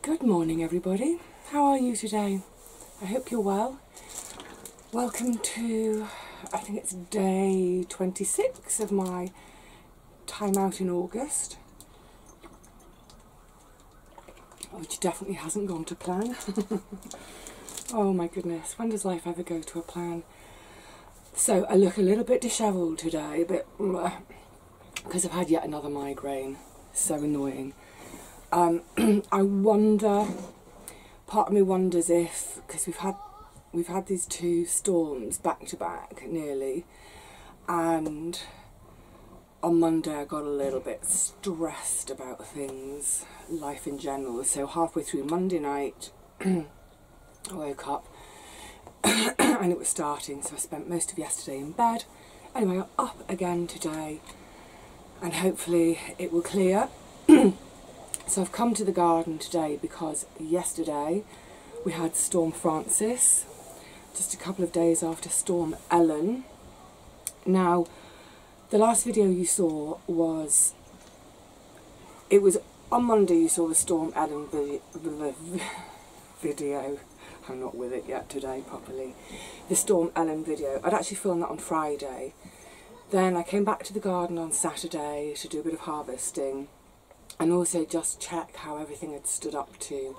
Good morning everybody, how are you today? I hope you're well. Welcome to, I think it's day 26 of my time out in August, which definitely hasn't gone to plan. Oh my goodness, when does life ever go to a plan? So I look a little bit dishevelled today, because I've had yet another migraine. So annoying. I wonder, part of me wonders if, because we've had these two storms back to back nearly, and on Monday I got a little bit stressed about things, life in general. So halfway through Monday night I woke up and it was starting, so I spent most of yesterday in bed. Anyway, I'm up again today and hopefully it will clear. So I've come to the garden today because yesterday we had Storm Francis, just a couple of days after Storm Ellen. Now, the last video you saw was, it was on Monday you saw the Storm Ellen video. I'm not with it yet today properly. The Storm Ellen video. I'd actually filmed that on Friday. Then I came back to the garden on Saturday to do a bit of harvesting, and also just check how everything had stood up to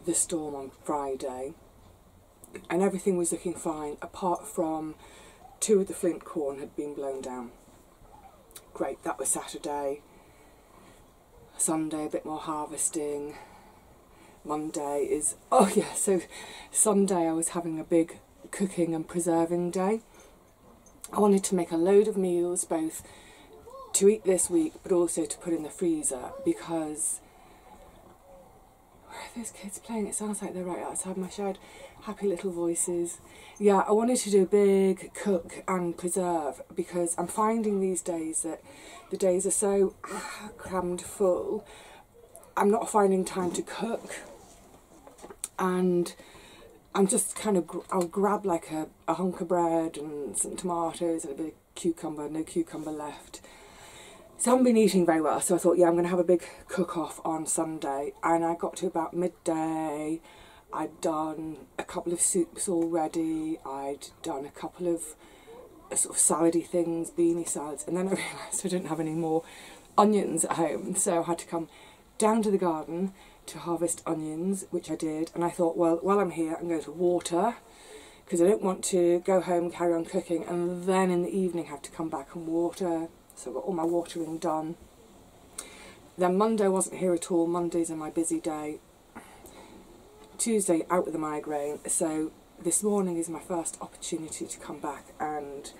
the storm on Friday. And everything was looking fine, apart from 2 of the flint corn had been blown down. Great, that was Saturday. Sunday, a bit more harvesting. Monday is, oh yeah, so Sunday I was having a big cooking and preserving day. I wanted to make a load of meals, both to eat this week but also to put in the freezer, because where are those kids playing? It sounds like they're right outside my shed. Happy little voices. Yeah, I wanted to do a big cook and preserve, because I'm finding these days that the days are so crammed full, I'm not finding time to cook, and I'm just kind of, I'll grab like a hunk of bread and some tomatoes and a bit of cucumber, no cucumber left. So I haven't been eating very well, so I thought, yeah, I'm going to have a big cook-off on Sunday. And I got to about midday, I'd done a couple of soups already, I'd done a couple of sort of salady things, beanie salads, and then I realised I didn't have any more onions at home, so I had to come down to the garden to harvest onions, which I did. And I thought, well, while I'm here, I'm going to water, because I don't want to go home, carry on cooking, and then in the evening have to come back and water. So I got all my watering done. Then Monday wasn't here at all. Mondays are my busy day. Tuesday out with the migraine. So this morning is my first opportunity to come back and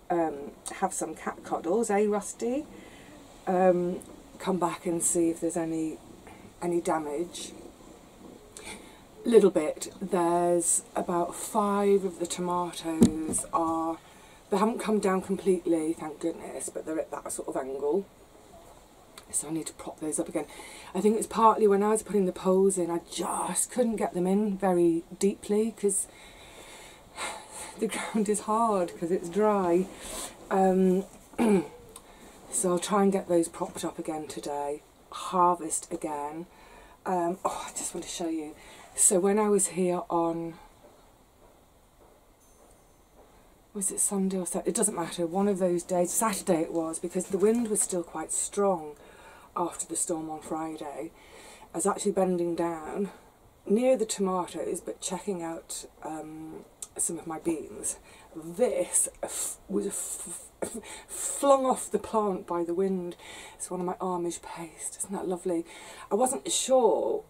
have some cat cuddles, eh, Rusty? Come back and see if there's any damage. Little bit. There's about 5 of the tomatoes are, they haven't come down completely, thank goodness, but they're at that sort of angle. So I need to prop those up again. I think it's partly when I was putting the poles in, I just couldn't get them in very deeply, because the ground is hard, because it's dry. So I'll try and get those propped up again today. Harvest again. Oh, I just want to show you. So when I was here on, was it Sunday or Saturday? It doesn't matter, one of those days, Saturday it was, because the wind was still quite strong after the storm on Friday. I was actually bending down near the tomatoes but checking out some of my beans. This was flung off the plant by the wind. It's one of my Amish paste, isn't that lovely? I wasn't sure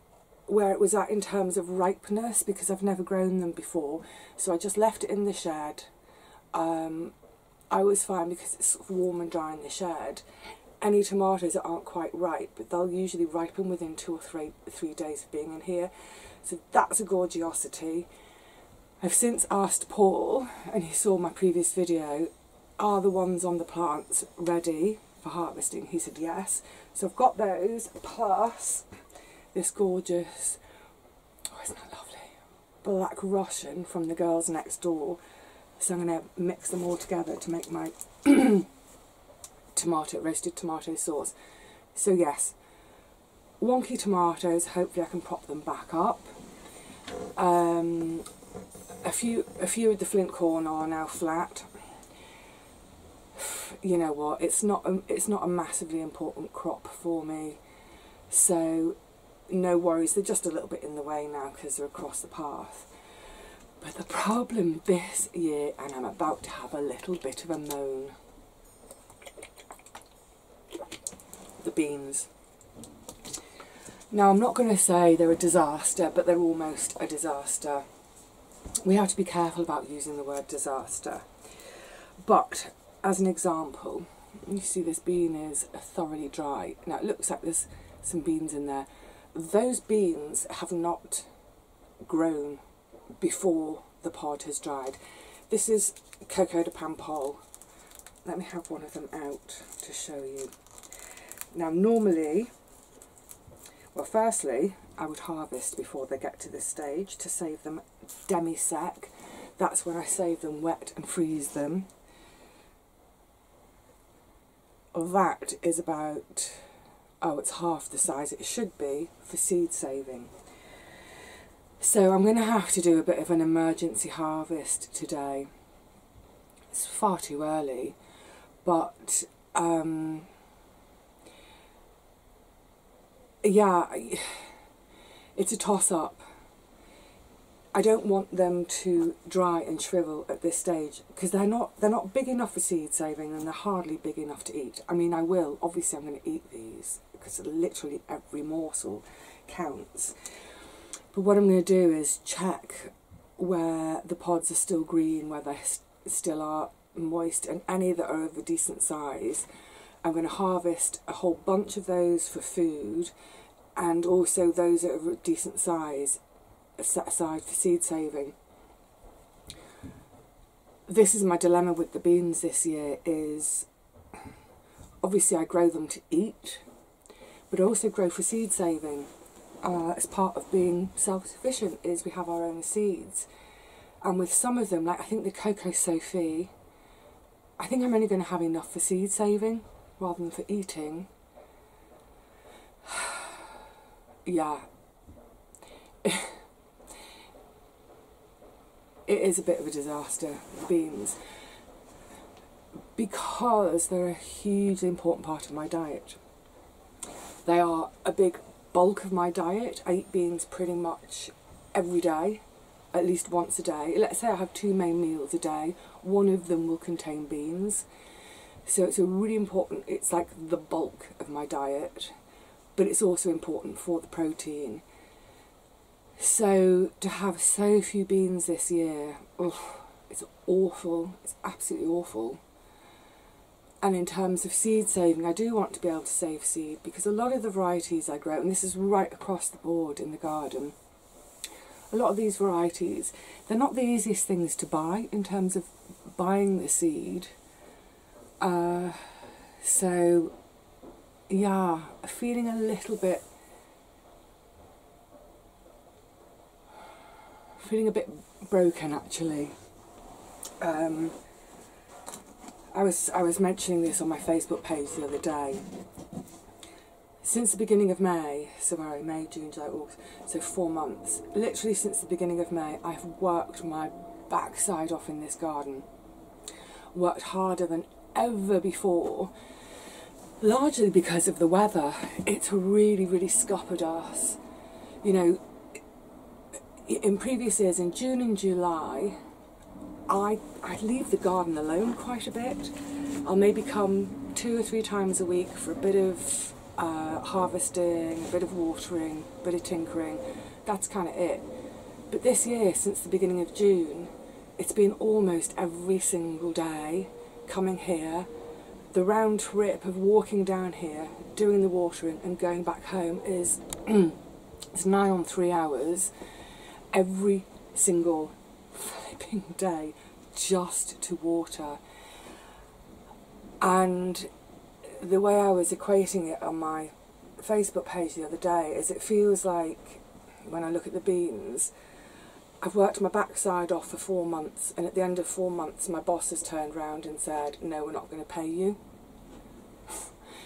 where it was at in terms of ripeness, because I've never grown them before, so I just left it in the shed. I was fine because it's sort of warm and dry in the shed. Any tomatoes that aren't quite ripe, but they'll usually ripen within 2 or 3 days of being in here. So that's a gorgeosity. I've since asked Paul, and he saw my previous video, are the ones on the plants ready for harvesting? He said yes. So I've got those, plus this gorgeous, oh isn't that lovely, black Russian from the girls next door. So I'm going to mix them all together to make my roasted tomato sauce. So yes, wonky tomatoes, hopefully I can prop them back up. A few of the flint corn are now flat. You know what, it's not a massively important crop for me, so no worries. They're just a little bit in the way now because they're across the path. But the problem this year, and I'm about to have a little bit of a moan, the beans. Now, I'm not going to say they're a disaster, but they're almost a disaster. We have to be careful about using the word disaster. But, as an example, you see this bean is thoroughly dry. Now, it looks like there's some beans in there. Those beans have not grown before the pod has dried. This is Coco de Pampol. Let me have one of them out to show you. Now, normally, well, firstly, I would harvest before they get to this stage to save them demi-sec. That's when I save them wet and freeze them. That is about, oh, it's half the size it should be for seed saving. So I'm going to have to do a bit of an emergency harvest today. It's far too early, but yeah, it's a toss-up. I don't want them to dry and shrivel at this stage because they're not big enough for seed saving and they're hardly big enough to eat. I mean, obviously I'm going to eat these because literally every morsel counts. But what I'm going to do is check where the pods are still green, where they still are moist, and any that are of a decent size. I'm going to harvest a whole bunch of those for food, and also those that are of a decent size set aside for seed saving. This is my dilemma with the beans this year, is obviously I grow them to eat, but I also grow for seed saving. As part of being self-sufficient is we have our own seeds. And with some of them, like I think the Coco Sophie, I think I'm only going to have enough for seed saving rather than for eating. Yeah. It is a bit of a disaster, beans, because they're a hugely important part of my diet. They are a big bulk of my diet. I eat beans pretty much every day, at least once a day. Let's say I have 2 main meals a day, one of them will contain beans. So it's a really important, it's like the bulk of my diet, but it's also important for the protein. So to have so few beans this year, it's awful, it's absolutely awful. And in terms of seed saving, I do want to be able to save seed because a lot of the varieties I grow, and this is right across the board in the garden, a lot of these varieties, they're not the easiest things to buy in terms of buying the seed. So yeah, feeling a little bit, feeling a bit broken actually. I was mentioning this on my Facebook page the other day. Since the beginning of May, so May, June, July, August, so 4 months, literally since the beginning of May, I've worked my backside off in this garden. Worked harder than ever before, largely because of the weather. It's really, really scuppered us. You know, in previous years, in June and July, I'd leave the garden alone quite a bit. I'll maybe come 2 or 3 times a week for a bit of harvesting, a bit of watering, a bit of tinkering. That's kind of it. But this year, since the beginning of June, it's been almost every single day coming here. The round trip of walking down here, doing the watering and going back home is it's nigh on 3 hours every single flipping day just to water. And the way I was equating it on my Facebook page the other day is it feels like, when I look at the beans, I've worked my backside off for 4 months, and at the end of 4 months my boss has turned round and said, no, we're not going to pay you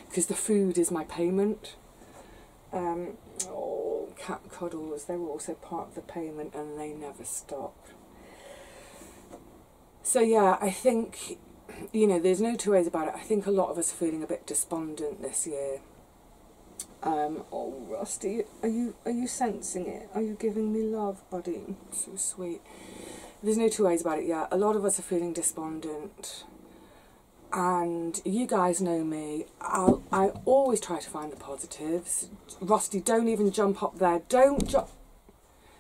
because the food is my payment. Oh, cat cuddles, they were also part of the payment and they never stopped. So yeah, I think, you know, there's no two ways about it. I think a lot of us are feeling a bit despondent this year. Oh, Rusty, are you sensing it? Are you giving me love, buddy? So sweet. There's no two ways about it, yeah. A lot of us are feeling despondent. And you guys know me, I always try to find the positives. Rusty, don't even jump up there. Don't jump.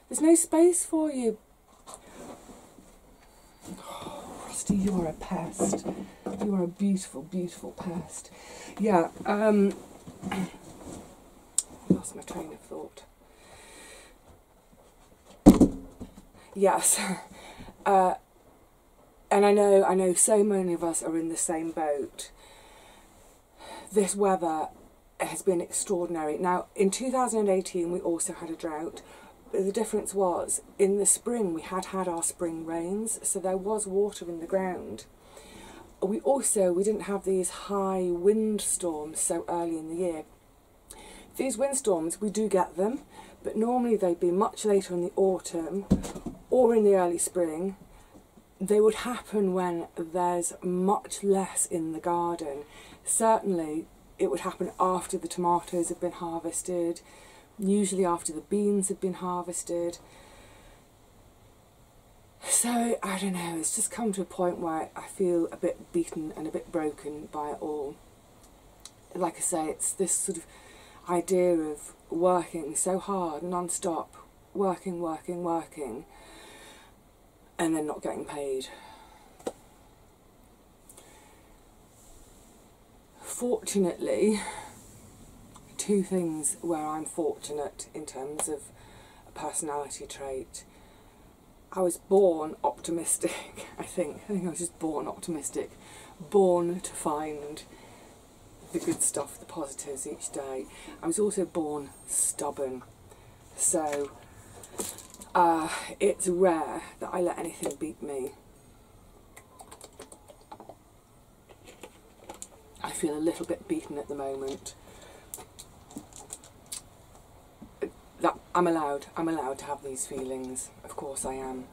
There's no space for you. Oh, Rusty, you are a pest. You are a beautiful, beautiful pest. Yeah, lost my train of thought. Yes. And I know so many of us are in the same boat. This weather has been extraordinary. Now, in 2018, we also had a drought. But the difference was, in the spring, we had our spring rains, so there was water in the ground. We didn't have these high wind storms so early in the year. These windstorms, we do get them, but normally they'd be much later in the autumn or in the early spring. They would happen when there's much less in the garden. Certainly, it would happen after the tomatoes have been harvested, usually after the beans have been harvested. So, I don't know, it's just come to a point where I feel a bit beaten and a bit broken by it all. Like I say, it's this sort of idea of working so hard, non-stop, working, and then not getting paid. Fortunately, two things where I'm fortunate in terms of a personality trait. I was born optimistic, I think I was just born optimistic, born to find the good stuff, the positives each day. I was also born stubborn, so it's rare that I let anything beat me. I feel a little bit beaten at the moment. That I'm allowed to have these feelings. Of course I am.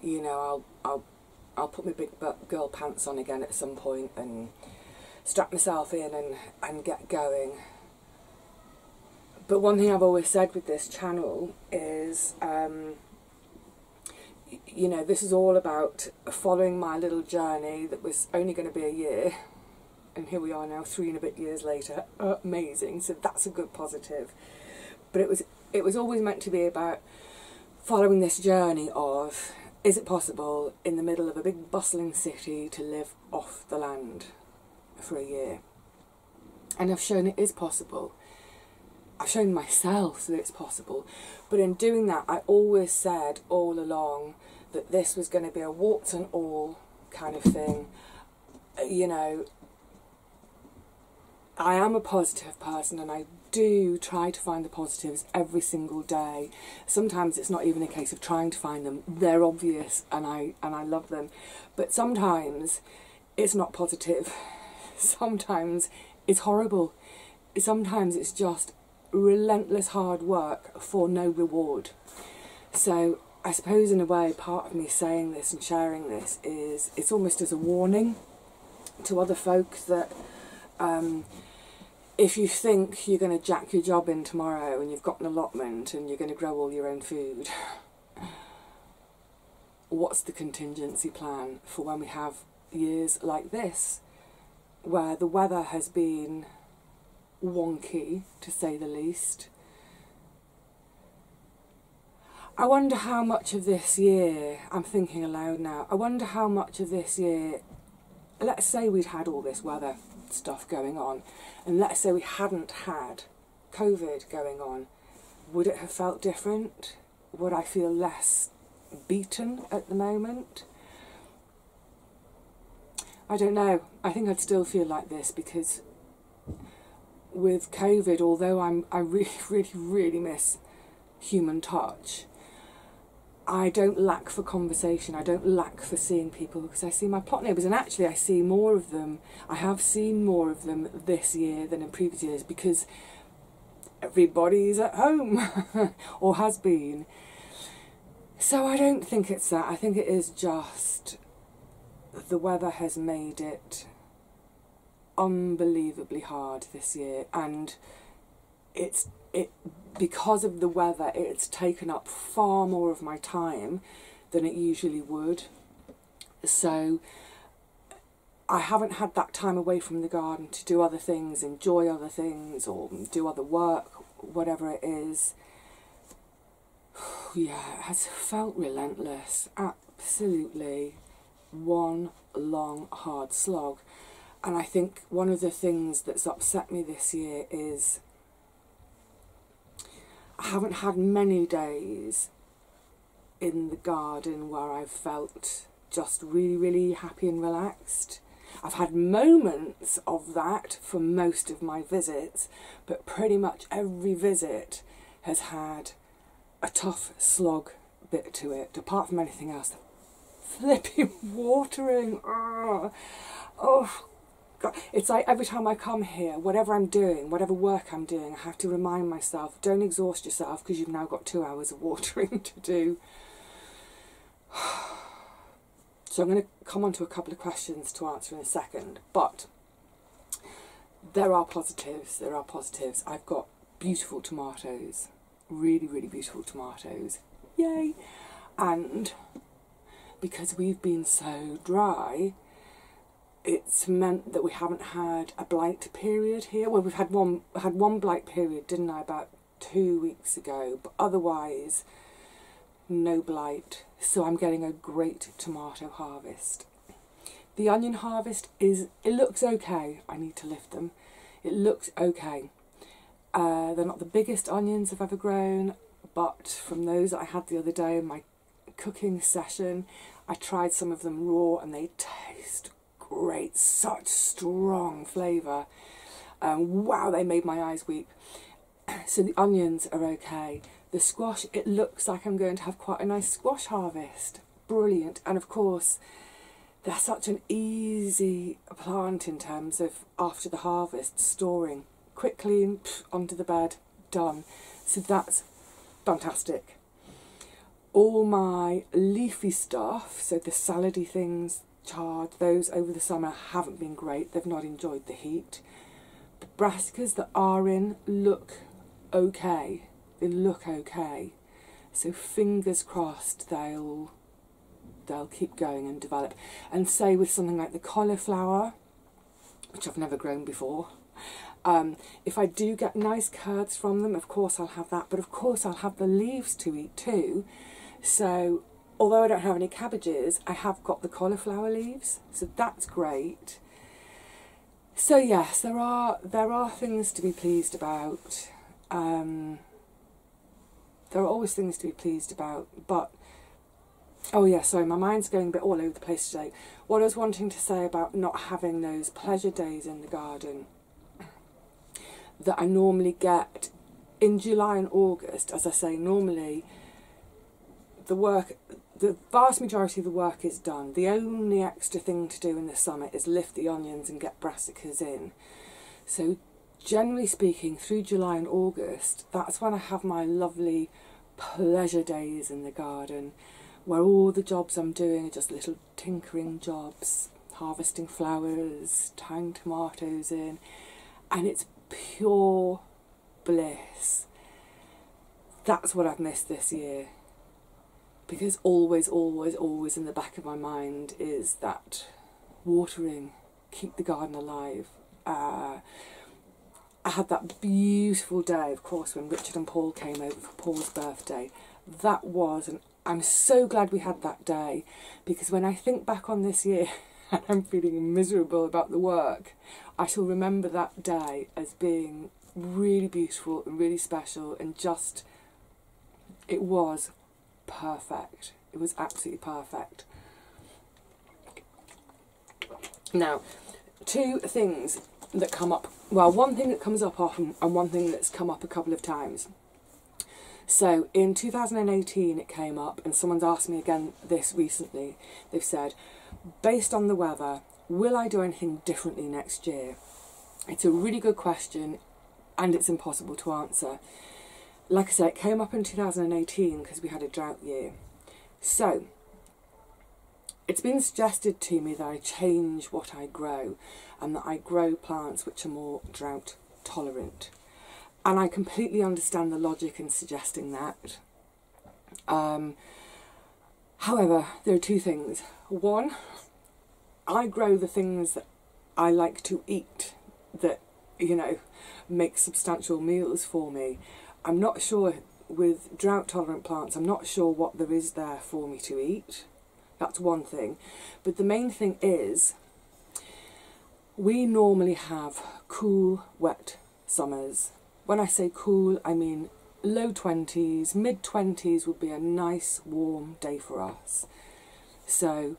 You know, I'll put my big girl pants on again at some point and strap myself in and get going. But one thing I've always said with this channel is, you know, this is all about following my little journey that was only going to be a year. And here we are now, 3 and a bit years later. Amazing. So that's a good positive. But it was always meant to be about following this journey of, is it possible in the middle of a big bustling city to live off the land for a year? And I've shown it is possible. I've shown myself that it's possible. But in doing that, I always said all along that this was going to be a warts and all kind of thing. You know, I am a positive person and I do try to find the positives every single day. Sometimes it's not even a case of trying to find them. They're obvious and I love them. But sometimes it's not positive. Sometimes it's horrible. Sometimes it's just relentless hard work for no reward. So I suppose in a way part of me saying this and sharing this is it's almost as a warning to other folk that if you think you're going to jack your job in tomorrow and you've got an allotment and you're going to grow all your own food, what's the contingency plan for when we have years like this where the weather has been wonky, to say the least? I wonder how much of this year, I'm thinking aloud now, I wonder how much of this year, let's say we'd had all this weather stuff going on, and let's say we hadn't had COVID going on, would it have felt different? Would I feel less beaten at the moment? I don't know. I think I'd still feel like this because with COVID, although I really miss human touch, I don't lack for conversation, I don't lack for seeing people because I see my plot neighbours, and actually I see more of them. I have seen more of them this year than in previous years because everybody's at home or has been. So I don't think it's that. I think it is just the weather has made it unbelievably hard this year, and because of the weather, it's taken up far more of my time than it usually would. So I haven't had that time away from the garden to do other things, enjoy other things, or do other work, whatever it is. Yeah, it has felt relentless, absolutely one long hard slog. And I think one of the things that's upset me this year is I haven't had many days in the garden where I've felt just really, really happy and relaxed. I've had moments of that for most of my visits, but pretty much every visit has had a tough slog bit to it, apart from anything else. Flipping watering. Oh God. It's like every time I come here, whatever I'm doing, whatever work I'm doing, I have to remind myself, don't exhaust yourself because you've now got 2 hours of watering to do. So I'm going to come on to a couple of questions to answer in a second, but there are positives, there are positives. I've got beautiful tomatoes, really, really beautiful tomatoes, yay! And because we've been so dry, it's meant that we haven't had a blight period here. Well, we've had one blight period, didn't I, about 2 weeks ago, but otherwise no blight. So I'm getting a great tomato harvest. The onion harvest it looks okay. I need to lift them. It looks okay. They're not the biggest onions I've ever grown, but from those that I had the other day in my cooking session, I tried some of them raw and they taste great, such strong flavour. Wow, they made my eyes weep. So the onions are okay. The squash, it looks like I'm going to have quite a nice squash harvest. Brilliant. And of course, they're such an easy plant in terms of after the harvest, storing quickly onto the bed, done. So that's fantastic. All my leafy stuff, so the salady things, chard, those over the summer haven't been great. They've not enjoyed the heat. The brassicas that are in look okay. They look okay. So fingers crossed they'll keep going and develop. And say with something like the cauliflower, which I've never grown before, if I do get nice curds from them, of course I'll have that. But of course I'll have the leaves to eat too. So although I don't have any cabbages, I have got the cauliflower leaves, so that's great. So yes, there are things to be pleased about. There are always things to be pleased about, but oh yeah, sorry, my mind's going a bit all over the place today. What I was wanting to say about not having those pleasure days in the garden that I normally get in July and August, as I say, normally the vast majority of the work is done. The only extra thing to do in the summer is lift the onions and get brassicas in. So generally speaking, through July and August, that's when I have my lovely pleasure days in the garden, where all the jobs I'm doing are just little tinkering jobs, harvesting flowers, tying tomatoes in, and it's pure bliss. That's what I've missed this year. Because always, always, always in the back of my mind is that watering, keep the garden alive. I had that beautiful day, of course, when Richard and Paul came over for Paul's birthday. That was, and I'm so glad we had that day, because when I think back on this year and I'm feeling miserable about the work, I shall remember that day as being really beautiful and really special, and just, it was perfect. It was absolutely perfect. Now, two things that come up, well, one thing that comes up often and one thing that's come up a couple of times. So in 2018 it came up, and someone's asked me again this recently. They've said, based on the weather, will I do anything differently next year? It's a really good question, and it's impossible to answer. Like I said, it came up in 2018 because we had a drought year. So it's been suggested to me that I change what I grow and that I grow plants which are more drought tolerant. And I completely understand the logic in suggesting that. However, there are two things. One, I grow the things that I like to eat that, you know, make substantial meals for me. I'm not sure with drought tolerant plants, I'm not sure what there is there for me to eat. That's one thing. But the main thing is, we normally have cool, wet summers. When I say cool, I mean low 20s, mid 20s would be a nice warm day for us. So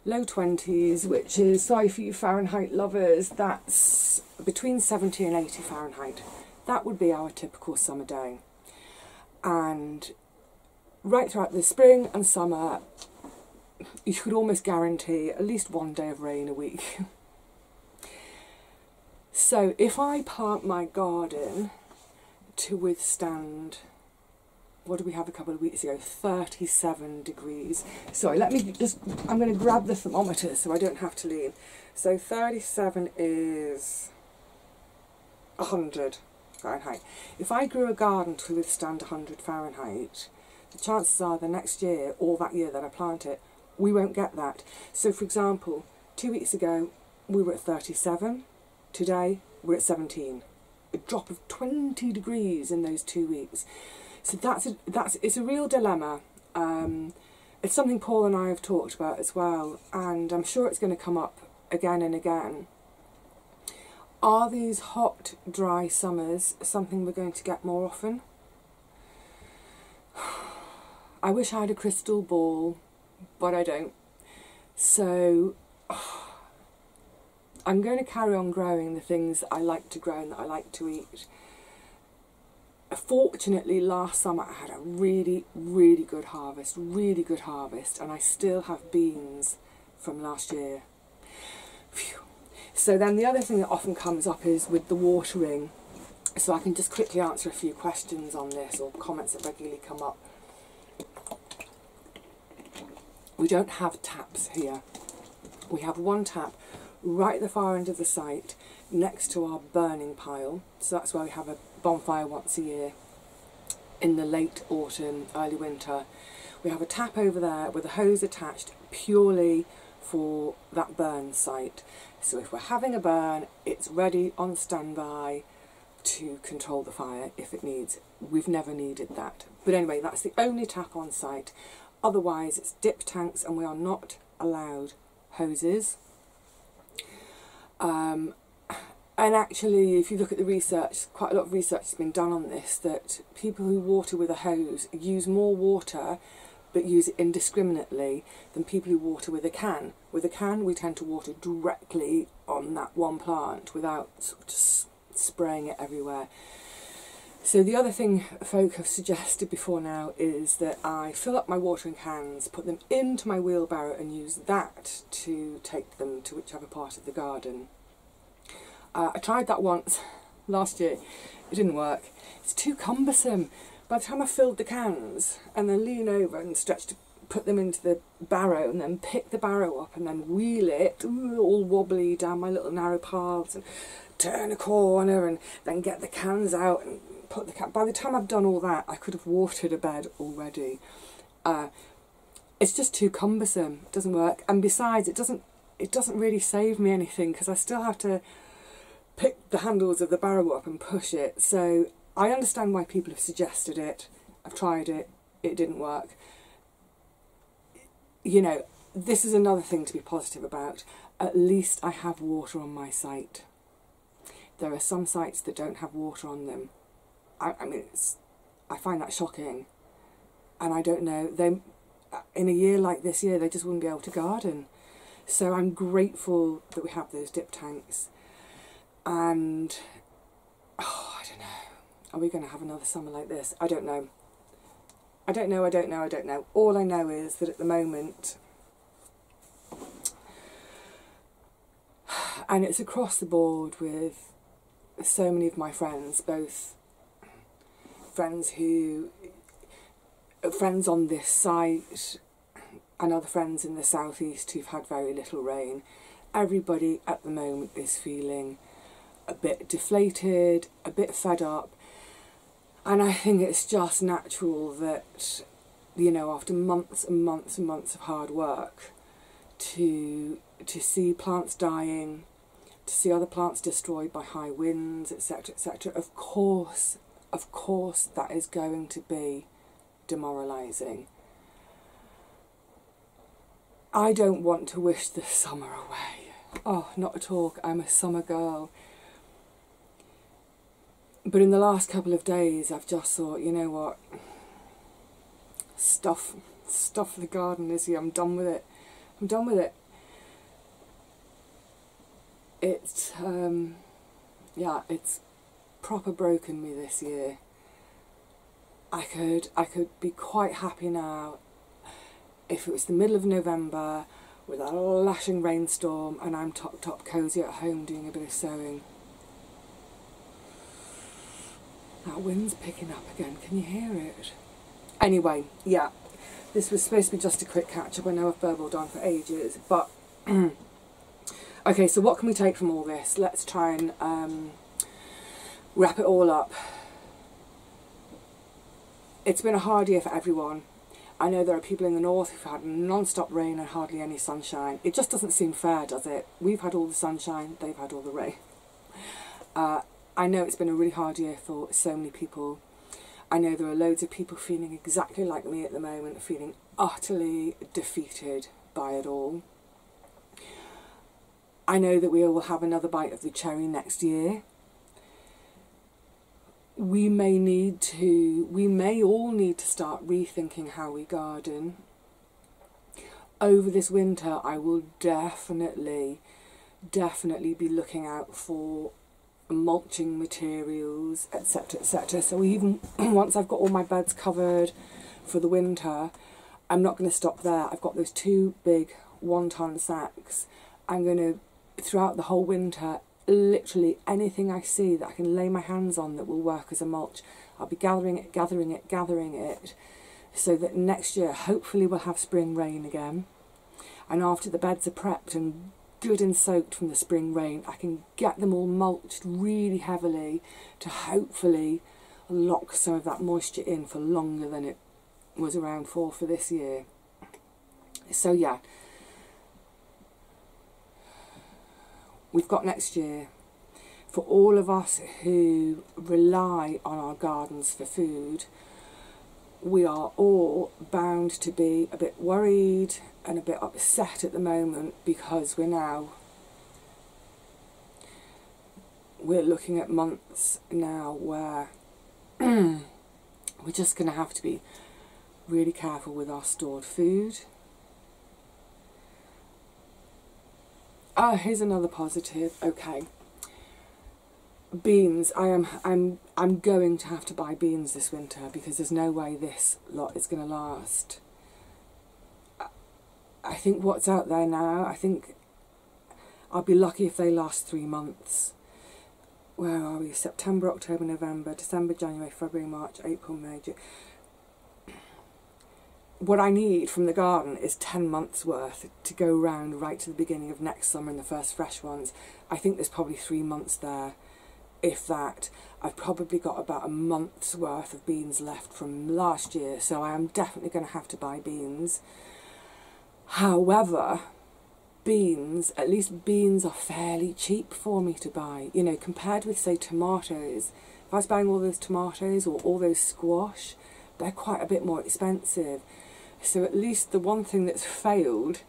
low 20s, which is, sorry for you Fahrenheit lovers, that's between 70 and 80 Fahrenheit. That would be our typical summer day. And right throughout the spring and summer, you could almost guarantee at least one day of rain a week. So if I plant my garden to withstand, what did we have a couple of weeks ago? 37 degrees. Sorry, let me just, I'm going to grab the thermometer so I don't have to lean. So 37 is 100 Fahrenheit. If I grew a garden to withstand 100 Fahrenheit, the chances are the next year, or that year that I plant it, we won't get that. So for example, 2 weeks ago we were at 37, today we're at 17. A drop of 20 degrees in those 2 weeks. So it's a real dilemma. It's something Paul and I have talked about as well, and I'm sure it's going to come up again and again. Are these hot, dry summers something we're going to get more often? I wish I had a crystal ball, but I don't. So I'm going to carry on growing the things that I like to grow and that I like to eat. Fortunately, last summer I had a really good harvest, and I still have beans from last year. Phew. So then the other thing that often comes up is with the watering. So I can just quickly answer a few questions on this, or comments that regularly come up. We don't have taps here. We have one tap right at the far end of the site next to our burning pile. So that's where we have a bonfire once a year in the late autumn, early winter. We have a tap over there with a hose attached purely for that burn site. So if we're having a burn, it's ready on standby to control the fire if it needs. We've never needed that. But anyway, that's the only tap on site. Otherwise, it's dip tanks, and we are not allowed hoses. And actually, if you look at the research, quite a lot of research has been done on this, that people who water with a hose use more water but use it indiscriminately than people who water with a can. With a can, we tend to water directly on that one plant without sort of just spraying it everywhere. So the other thing folk have suggested before now is that I fill up my watering cans, put them into my wheelbarrow and use that to take them to whichever part of the garden. I tried that once last year. It didn't work. It's too cumbersome. By the time I filled the cans and then lean over and stretch to put them into the barrow and then pick the barrow up and then wheel it all wobbly down my little narrow paths and turn a corner and then get the cans out and put the can. By the time I've done all that, I could have watered a bed already. It's just too cumbersome. It doesn't work. And besides, it doesn't really save me anything because I still have to pick the handles of the barrow up and push it. So I understand why people have suggested it. I've tried it. It didn't work. You know, this is another thing to be positive about. At least I have water on my site. There are some sites that don't have water on them. I mean, I find that shocking. And I don't know, in a year like this year, they just wouldn't be able to garden. So I'm grateful that we have those dip tanks. And, I don't know. Are we going to have another summer like this? I don't know. I don't know. All I know is that at the moment, and it's across the board with so many of my friends, both friends on this site and other friends in the southeast who've had very little rain, everybody at the moment is feeling a bit deflated, a bit fed up, and I think it's just natural that, you know, after months and months and months of hard work, to see plants dying, to see other plants destroyed by high winds, etc., etc., of course that is going to be demoralising. I don't want to wish the summer away. Oh, not at all. I'm a summer girl. But in the last couple of days, I've just thought, you know what? Stuff the garden, Izzy. I'm done with it. I'm done with it. It's, yeah, it's proper broken me this year. I could be quite happy now if it was the middle of November with a lashing rainstorm and I'm top cosy at home doing a bit of sewing. That wind's picking up again, can you hear it? Anyway, yeah, this was supposed to be just a quick catch up. I know I've burbled on for ages, but okay, so what can we take from all this? Let's try and wrap it all up. It's been a hard year for everyone. I know there are people in the north who've had non-stop rain and hardly any sunshine. It just doesn't seem fair, does it? We've had all the sunshine, they've had all the rain. I know it's been a really hard year for so many people. I know there are loads of people feeling exactly like me at the moment, feeling utterly defeated by it all. I know that we will have another bite of the cherry next year. We may all need to start rethinking how we garden. Over this winter, I will definitely be looking out for mulching materials, etc., etc. So even once I've got all my beds covered for the winter, I'm not going to stop there. I've got those 2 big 1-ton sacks. I'm going to, throughout the whole winter, literally anything I see that I can lay my hands on that will work as a mulch, I'll be gathering it, so that next year hopefully we'll have spring rain again. And after the beds are prepped and good and soaked from the spring rain, I can get them all mulched really heavily to hopefully lock some of that moisture in for longer than it was around for this year. So yeah, we've got next year. For all of us who rely on our gardens for food, we are all bound to be a bit worried and a bit upset at the moment, because we're looking at months now where we're just going to have to be really careful with our stored food. Here's another positive. Okay, beans. I'm going to have to buy beans this winter because there's no way this lot is going to last. I think what's out there now, I think I'll be lucky if they last 3 months. Where are we? September, October, November, December, January, February, March, April, May, June. What I need from the garden is 10 months worth to go round right to the beginning of next summer and the first fresh ones. I think there's probably 3 months there, if that. I've probably got about a month's worth of beans left from last year, so I am definitely going to have to buy beans. However, beans, at least beans are fairly cheap for me to buy. You know, compared with, say, tomatoes. If I was buying all those tomatoes or all those squash, they're quite a bit more expensive. So at least the one thing that's failed,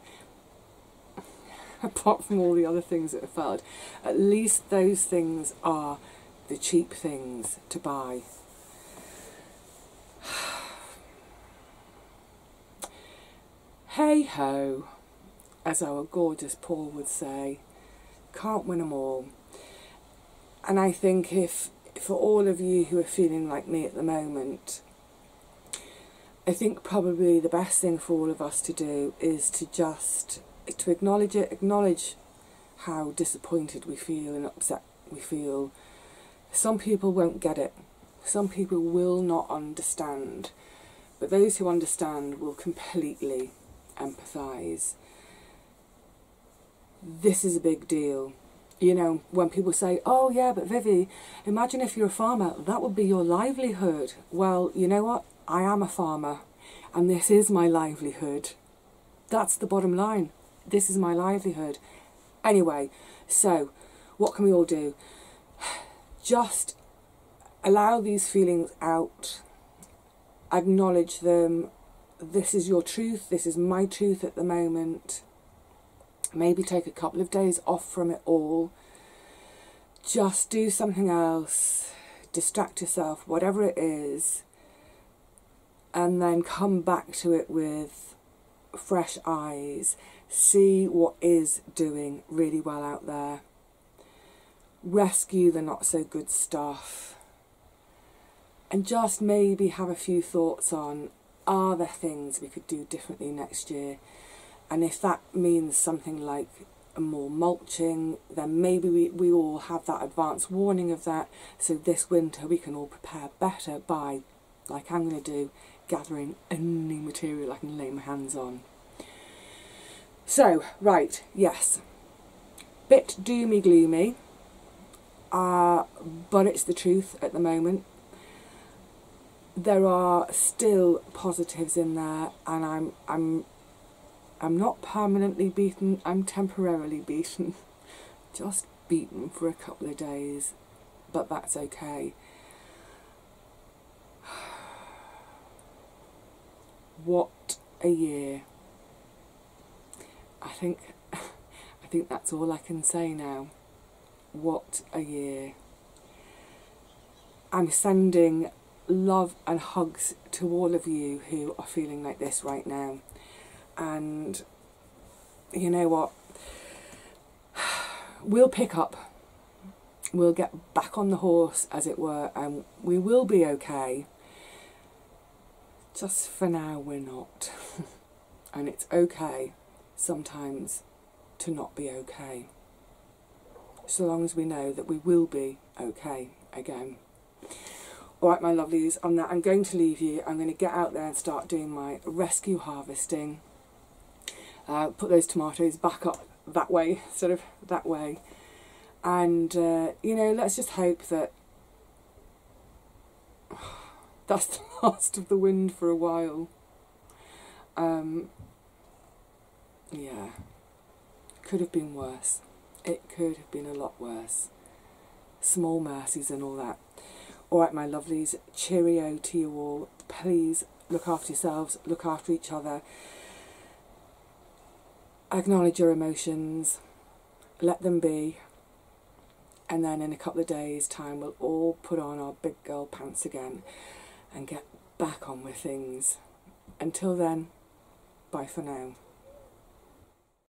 apart from all the other things that have failed, at least those things are the cheap things to buy. Hey ho, as our gorgeous Paul would say, can't win 'em all. And I think if for all of you who are feeling like me at the moment, I think probably the best thing for all of us to do is to acknowledge it, acknowledge how disappointed we feel and upset we feel, Some people won't get it. Some people will not understand. But those who understand will completely empathise. This is a big deal. You know, when people say, oh yeah, but Vivi, imagine if you're a farmer, that would be your livelihood. Well, you know what? I am a farmer, and this is my livelihood. That's the bottom line. This is my livelihood. Anyway, so what can we all do? Just allow these feelings out. Acknowledge them. This is your truth. This is my truth at the moment. Maybe take a couple of days off from it all. Just do something else. Distract yourself, whatever it is. And then come back to it with fresh eyes. See what is doing really well out there. Rescue the not so good stuff. And just maybe have a few thoughts on, are there things we could do differently next year? And if that means something like more mulching, then maybe we all have that advance warning of that, so this winter we can all prepare better by, like I'm going to do, gathering any material I can lay my hands on. So, right, yes, bit doomy gloomy, but it's the truth at the moment. There are still positives in there, and I'm not permanently beaten, I'm temporarily beaten. Just beaten for a couple of days, but that's okay. What a year. I think that's all I can say now. What a year. I'm sending love and hugs to all of you who are feeling like this right now. And you know what? We'll pick up. We'll get back on the horse, as it were, and we will be okay. Just for now, we're not. And it's okay sometimes to not be okay. So long as we know that we will be okay again. Alright, my lovelies, on that I'm going to leave you. I'm going to get out there and start doing my rescue harvesting. Put those tomatoes back up that way, sort of that way. And, you know, let's just hope that that's the last of the wind for a while. Yeah, could have been worse. It could have been a lot worse. Small mercies and all that. Alright, my lovelies, cheerio to you all. Please look after yourselves, look after each other. Acknowledge your emotions, let them be, and then in a couple of days' time we'll all put on our big girl pants again and get back on with things. Until then, bye for now.